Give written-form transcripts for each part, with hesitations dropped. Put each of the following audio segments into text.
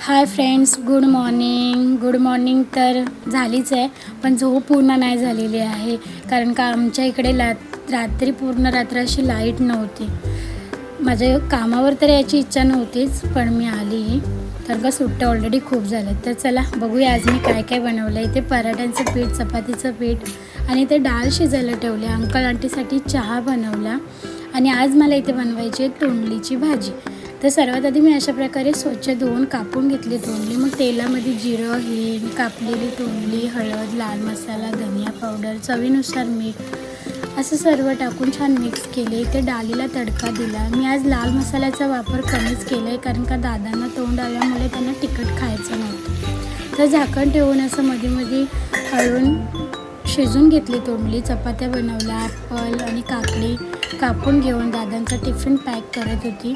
Hi friends, good morning तर झालीच आहे, पण झोप पूर्ण नाही झालेली आहे. कारण का आमच्या इकडे रात्री पूर्ण रात्र अशी लाईट नव्हती. माझ्या कामावर तर यायची इच्छा नव्हतीच, पण मी आली कारण का सुट्ट्या ऑलरेडी खूप झाल्यात. तर चला बघूया आज मी काय काय बनवलं. इथे पराठ्यांचं पीठ, चपातीचं पीठ आणि ते डाळ शिजायला ठेवले. अंकल आंटीसाठी चहा बनवला आणि आज मला इथे बनवायची आहे तोंडलीची भाजी. तर सर्वात आधी मी अशा प्रकारे स्वच्छ धुवून कापून घेतली तोंडली. मग तेलामध्ये जिरं, हिंग, कापलेली तोंडली, हळद, लाल मसाला, धनिया पावडर, चवीनुसार मीठ असं सर्व टाकून छान मिक्स केले. इथे डाळीला तडका दिला. मी आज लाल मसाल्याचा वापर कमीच केला आहे कारण का दादांना तोंड आल्यामुळे त्यांना तिखट खायचं नव्हतं. तर झाकण ठेवून असं मध्ये हळून शिजून घेतली तोंडली. चपात्या बनवल्या, ॲपल आणि काकडी कापून घेऊन दादांचा टिफिन पॅक करत होती.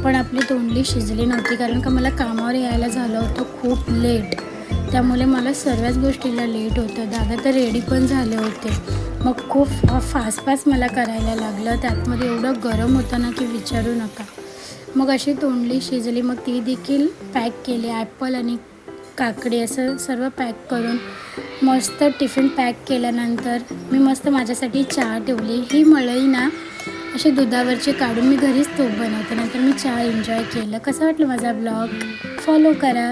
पण आपली तोंडली शिजली नव्हती कारण का मला कामावर यायला झालं होतं खूप लेट. त्यामुळे मला सर्वच गोष्टीला लेट होतं. दादा तर रेडी पण झाले होते. मग खूप फास्ट मला करायला लागलं. त्यातमध्ये एवढं गरम होतं ना की विचारू नका. मग अशी तोंडली शिजली. मग ती देखील पॅक केली. ॲपल आणि काकडी असं सर्व पॅक करून मस्त टिफिन पॅक केल्यानंतर मी मस्त माझ्यासाठी चहा ठेवली. ही मळई ना अशी दुधावरची काढून मी घरीच तूप बनवते. नंतर मी चहा एन्जॉय केलं. कसं वाटलं माझा ब्लॉग? फॉलो करा.